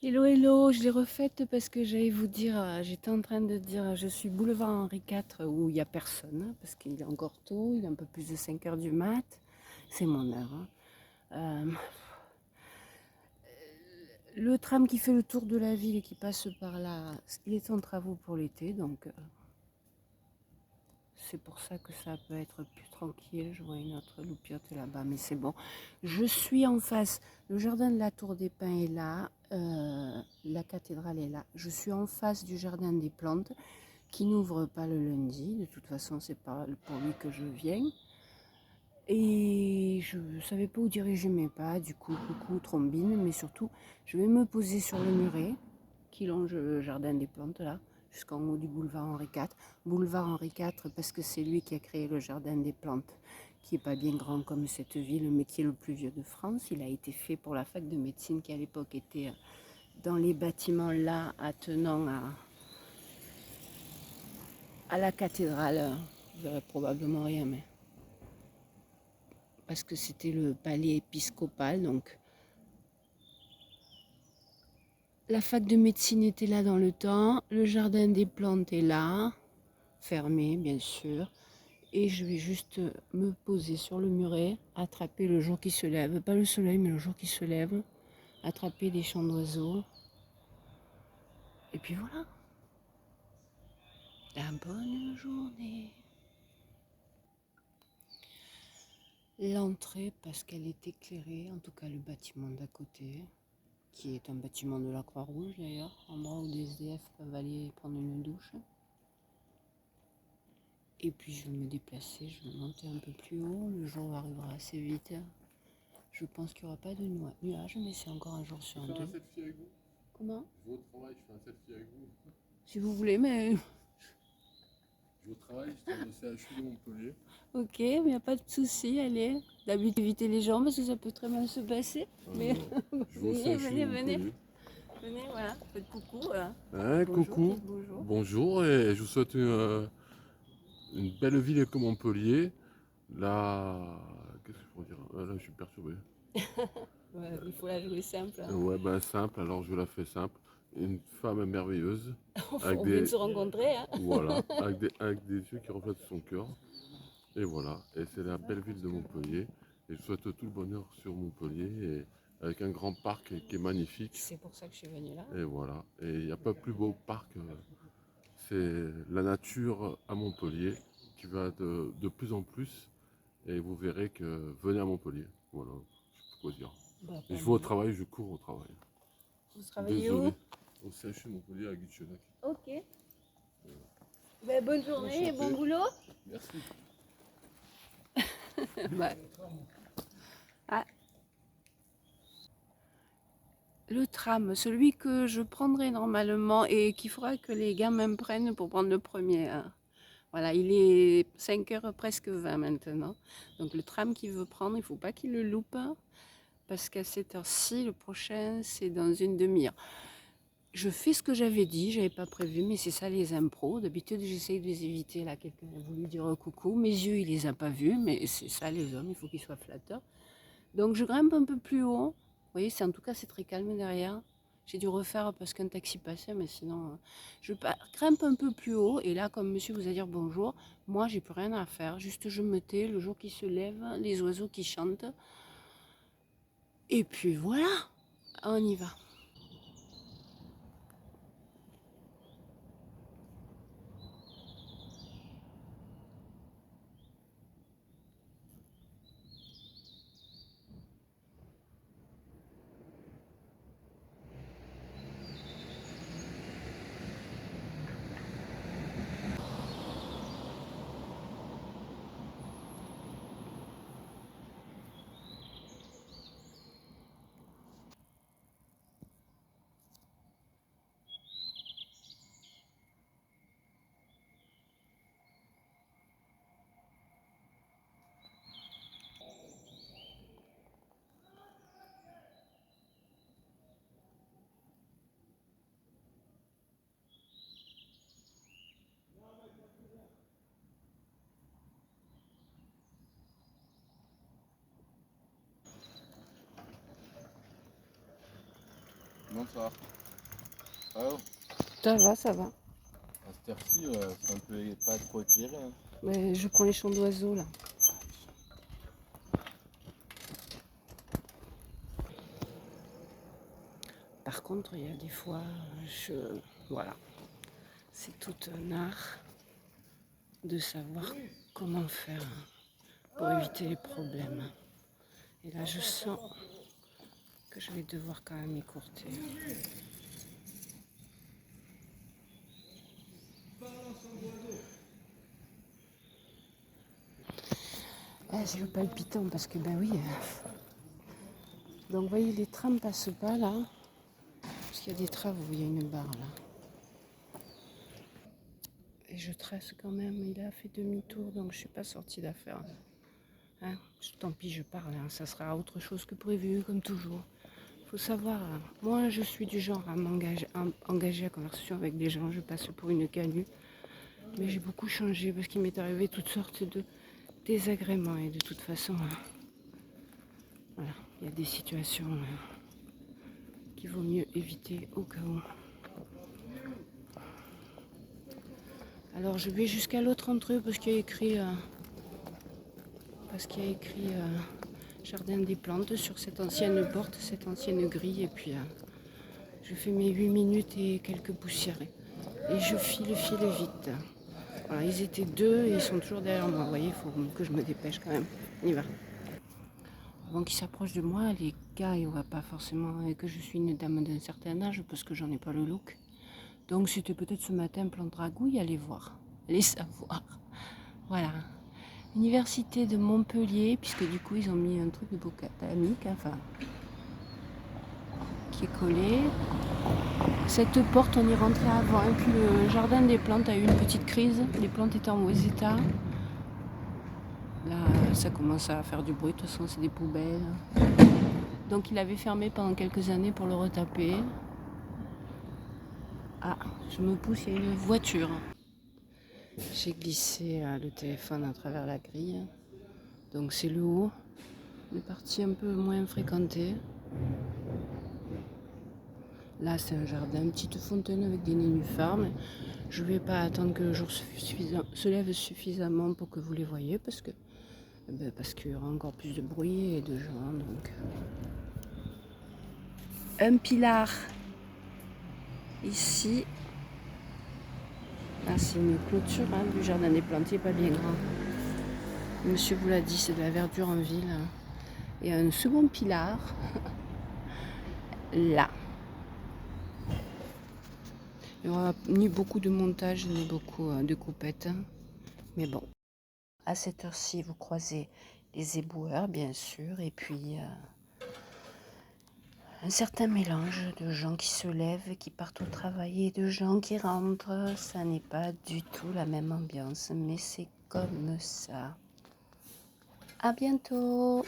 Hello, hello, je l'ai refaite parce que j'allais vous dire, j'étais en train de dire, je suis boulevard Henri IV où il n'y a personne, parce qu'il est encore tôt, il est un peu plus de 5 heures du mat, c'est mon heure. Euh, le tram qui fait le tour de la ville et qui passe par là, il est en travaux pour l'été, donc c'est pour ça que ça peut être plus tranquille. Je vois une autre loupiote là-bas, mais c'est bon. Je suis en face. Le jardin de la Tour des Pins est là. La cathédrale est là. Je suis en face du jardin des plantes qui n'ouvre pas le lundi. De toute façon, c'est pas pour lui que je viens. Et je ne savais pas où diriger mes pas. Du coup, coucou, trombine. Mais surtout, je vais me poser sur le muret qui longe le jardin des plantes là, jusqu'en haut du boulevard Henri IV. Boulevard Henri IV parce que c'est lui qui a créé le jardin des plantes, qui n'est pas bien grand comme cette ville, mais qui est le plus vieux de France. Il a été fait pour la fac de médecine qui à l'époque était dans les bâtiments là, attenant à la cathédrale. Vous verrez probablement rien, mais parce que c'était le palais épiscopal, donc la fac de médecine était là dans le temps, le jardin des plantes est là, fermé bien sûr, et je vais juste me poser sur le muret, attraper le jour qui se lève, pas le soleil mais le jour qui se lève, attraper des chants d'oiseaux, et puis voilà, la bonne journée. L'entrée, parce qu'elle est éclairée, en tout cas le bâtiment d'à côté, qui est un bâtiment de la Croix-Rouge d'ailleurs, endroit où des SDF peuvent aller prendre une douche. Et puis je vais me déplacer, je vais monter un peu plus haut, le jour arrivera assez vite. Je pense qu'il n'y aura pas de nuages, mais c'est encore un jour sur deux. Je fais un selfie avec vous. Comment? Je vais au travail, je fais un selfie avec vous. Si vous voulez, mais... Je vais au travail, je suis au CHU de Montpellier. Ok, mais il n'y a pas de souci, allez. D'habitude, éviter les gens parce que ça peut très mal se passer. Mais je vais au CHU venez, de venez. Montpellier. Venez, voilà, faites coucou. Voilà. Bonjour, Coucou, bonjour. bonjour et je vous souhaite une belle ville comme Montpellier. Là, qu'est-ce que je pourrais dire? Là, je suis perturbé. Ouais, il faut la jouer simple. Ouais, ben simple, alors je la fais simple. Une femme merveilleuse, avec On vient de des, se rencontrer. Hein. voilà, avec des yeux qui reflètent son cœur. Et voilà, et c'est la belle ville de Montpellier. Et je souhaite tout le bonheur sur Montpellier, et avec un grand parc qui est magnifique. C'est pour ça que je suis venue là. Et voilà, et il n'y a pas plus beau parc. C'est la nature à Montpellier qui va de plus en plus, et vous verrez que venez à Montpellier. Voilà, je sais pas quoi dire. Bah, Et je vais au travail, je cours au travail. vous travaillez Désolé. où? Au CHU Montpellier à Guichenac. Ok. Bah, bonne journée et bon boulot. Merci. Bah. Ah. Le tram, celui que je prendrai normalement et qu'il faudra que les gamins prennent pour prendre le premier. Hein. Voilà, il est 5h presque 20 maintenant. Donc le tram qu'il veut prendre, il ne faut pas qu'il le loupe. Parce qu'à cette heure-ci, le prochain, c'est dans une demi-heure. Je fais ce que j'avais dit, j'avais pas prévu, mais c'est ça les impros. D'habitude, j'essaye de les éviter. Là, quelqu'un a voulu dire coucou. Mes yeux, il les a pas vus, mais c'est ça les hommes, il faut qu'ils soient flatteurs. Donc je grimpe un peu plus haut. Vous voyez, en tout cas, c'est très calme derrière. J'ai dû refaire parce qu'un taxi passait, mais sinon, je grimpe un peu plus haut. Et là, comme monsieur vous a dit bonjour, moi, j'ai plus rien à faire. Juste, je me tais, le jour qui se lève, les oiseaux qui chantent. Et puis voilà, on y va. Comment ça va? Ah ouais, Ça va, ça va. à cette heure-ci, c'est un peu pas trop éclairé. Hein. Mais je prends les chants d'oiseaux là. Par contre, il y a des fois, voilà, c'est tout un art de savoir comment faire pour éviter les problèmes. Et là, je sens que je vais devoir quand même écourter. C'est le palpitant parce que, ben oui. Donc, vous voyez, les trams passent pas là. Parce qu'il y a des travaux, il y a une barre là. Et je trace quand même, il a fait demi-tour, donc je suis pas sortie d'affaire. Hein, tant pis, je parle, hein, ça sera autre chose que prévu, comme toujours. Faut savoir, moi je suis du genre à engager la conversation avec des gens, je passe pour une canue. Mais j'ai beaucoup changé parce qu'il m'est arrivé toutes sortes de désagréments et de toute façon, voilà, il y a des situations qu'il vaut mieux éviter au cas où. Alors je vais jusqu'à l'autre entrée parce qu'il y a écrit, Jardin des plantes sur cette ancienne porte, cette ancienne grille. Et puis je fais mes 8 minutes et quelques poussières. Et je file vite. Voilà, ils étaient deux et ils sont toujours derrière moi. Vous voyez, il faut que je me dépêche quand même. On y va. Avant qu'ils s'approchent de moi, les gars, ils ne voient pas forcément que je suis une dame d'un certain âge parce que j'en ai pas le look. Donc c'était peut-être ce matin plan de dragouille, allez voir, allez savoir. Voilà. Université de Montpellier, puisque du coup ils ont mis un truc de botanique, enfin, qui est collé. Cette porte, on y rentrait avant. Et puis le jardin des plantes a eu une petite crise. Les plantes étaient en mauvais état. Là, ça commence à faire du bruit. De toute façon, c'est des poubelles. Donc il avait fermé pendant quelques années pour le retaper. Ah, je me pousse, il y a une voiture. J'ai glissé le téléphone à travers la grille. Donc c'est le haut. Une partie un peu moins fréquentée. Là, c'est un jardin, une petite fontaine avec des nénuphars. Mais je ne vais pas attendre que le jour se lève suffisamment pour que vous les voyez parce qu'il y aura encore plus de bruit et de gens. Donc. Un pilar ici. Là, c'est une clôture du jardin des plantes, pas bien grand. Monsieur vous l'a dit, c'est de la verdure en ville. Et un second pilar là. Il n'y aura ni beaucoup de montage, ni beaucoup de coupettes. Mais bon. À cette heure-ci, vous croisez les éboueurs, bien sûr, et puis un certain mélange de gens qui se lèvent, qui partent au travail et de gens qui rentrent. Ça n'est pas du tout la même ambiance, mais c'est comme ça. À bientôt!